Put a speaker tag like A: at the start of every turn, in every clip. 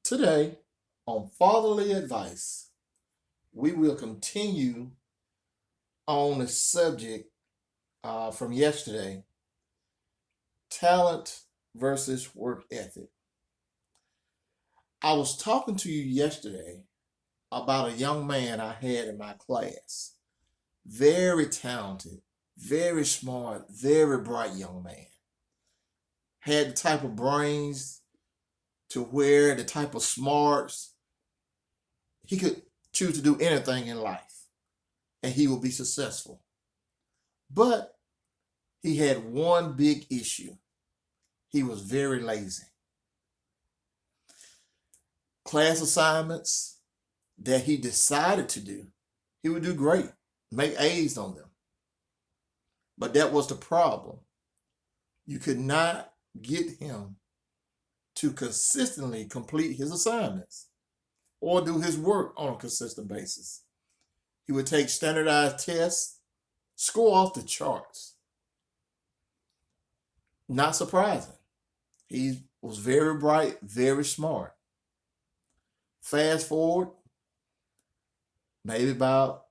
A: Today, on Fatherly Advice, we will continue on the subject from yesterday, talent versus work ethic. I was talking to you yesterday about a young man I had in my class. Very talented, very smart, very bright young man. Had the type of brains to where the type of smarts he could choose to do anything in life and he would be successful. But he had one big issue. He was very lazy. Class assignments that he decided to do, he would do great, make A's on them. But that was the problem. You could not get him to consistently complete his assignments or do his work on a consistent basis. He would take standardized tests, score off the charts. Not surprising. He was very bright, very smart. Fast forward, maybe about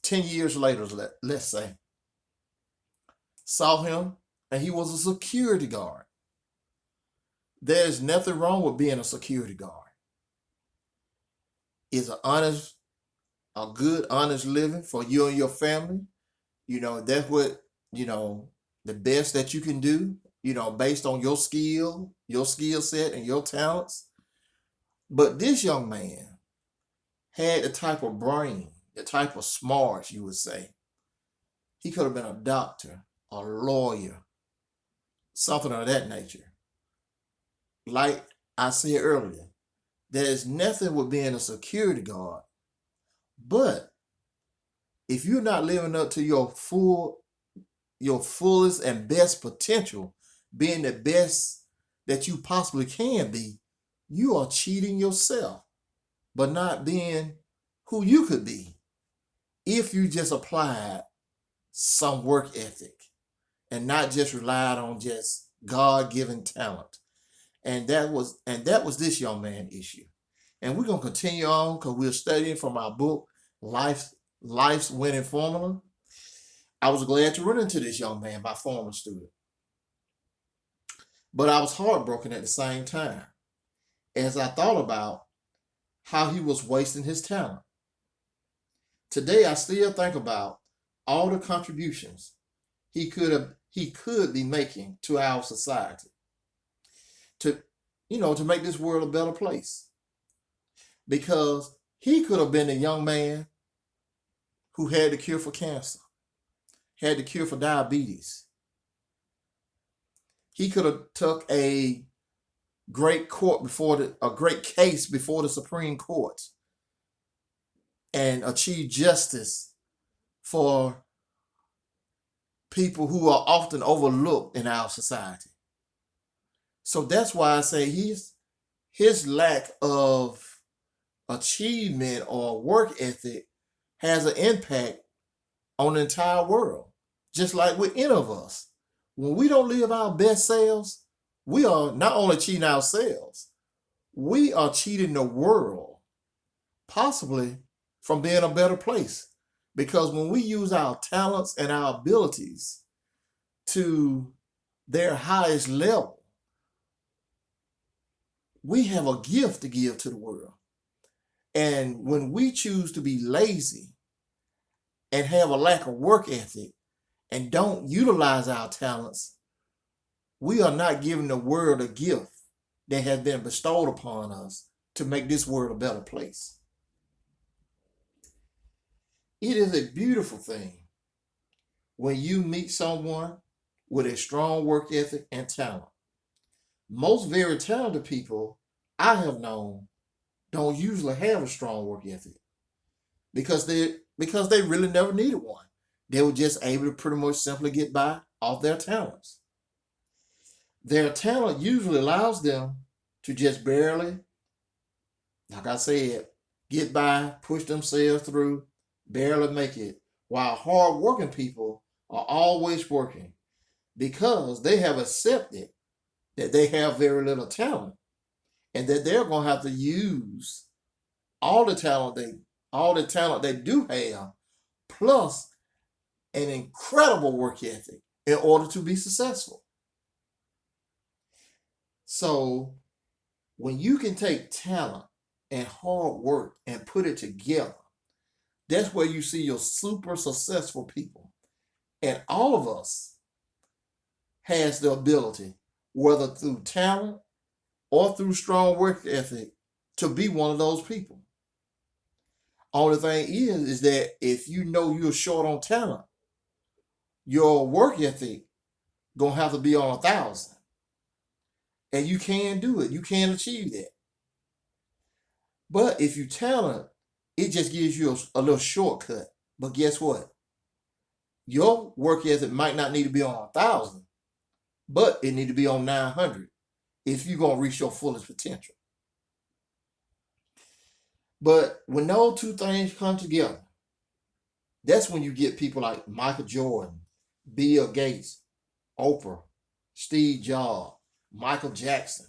A: 10 years later, let's say, saw him and he was a security guard. There's nothing wrong with being a security guard. It's a good, honest living for you and your family. That's what, the best that you can do, based on your skill set and your talents. But this young man had the type of brain, the type of smarts, you would say. He could have been a doctor, a lawyer, something of that nature. Like I said earlier, there's nothing with being a security guard. But if you're not living up to your fullest and best potential, being the best that you possibly can be, you are cheating yourself, but not being who you could be if you just applied some work ethic and not just relied on just God-given talent. And that was this young man issue. And we're gonna continue on because we're studying from our book, Life's Winning Formula. I was glad to run into this young man, my former student, but I was heartbroken at the same time as I thought about how he was wasting his talent. Today, I still think about all the contributions he could be making to our society to to make this world a better place, because he could have been a young man who had the cure for cancer, had the cure for diabetes. He could have took a great case before the Supreme Court and achieved justice for people who are often overlooked in our society. So that's why I say his lack of achievement or work ethic has an impact on the entire world. Just like with any of us. When we don't live our best selves, we are not only cheating ourselves, we are cheating the world, possibly from being a better place. Because when we use our talents and our abilities to their highest level, we have a gift to give to the world. And when we choose to be lazy and have a lack of work ethic and don't utilize our talents, we are not giving the world a gift that has been bestowed upon us to make this world a better place. It is a beautiful thing when you meet someone with a strong work ethic and talent. Most very talented people I have known don't usually have a strong work ethic because they really never needed one. They were just able to pretty much simply get by off their talents. Their talent usually allows them to just barely, like I said, get by, push themselves through, barely make it. While hard working people are always working because they have accepted that they have very little talent and that they're going to have to use all the talent they do have, plus an incredible work ethic in order to be successful. So when you can take talent and hard work and put it together, that's where you see your super successful people. And all of us has the ability, whether through talent or through strong work ethic, to be one of those people. Only thing is that if you know you're short on talent, your work ethic gonna have to be on 1,000. And you can do it. You can achieve that. But if you talent, it just gives you a little shortcut. But guess what? Your work ethic might not need to be on 1,000, but it need to be on 900 if you're gonna reach your fullest potential. But when those two things come together, that's when you get people like Michael Jordan, Bill Gates, Oprah, Steve Jobs, Michael Jackson,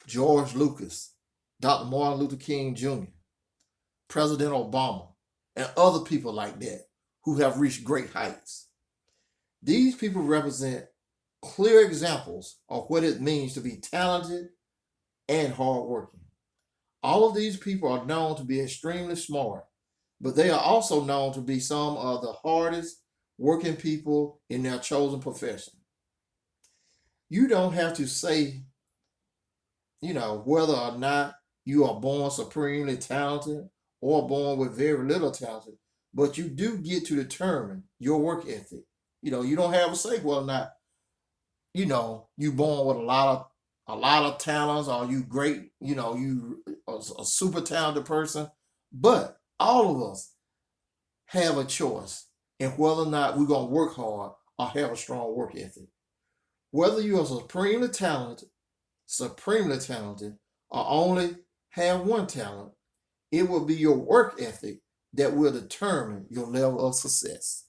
A: George Lucas, Dr. Martin Luther King Jr., President Obama, and other people like that who have reached great heights. These people represent clear examples of what it means to be talented and hardworking. All of these people are known to be extremely smart, but they are also known to be some of the hardest working people in their chosen profession. You don't have to say, whether or not you are born supremely talented or born with very little talent, but you do get to determine your work ethic. You don't have a say whether or not, you born with a lot of talents, or you great, you a super talented person. But all of us have a choice in whether or not we're gonna work hard or have a strong work ethic. Whether you are supremely talented, or only have one talent, it will be your work ethic that will determine your level of success.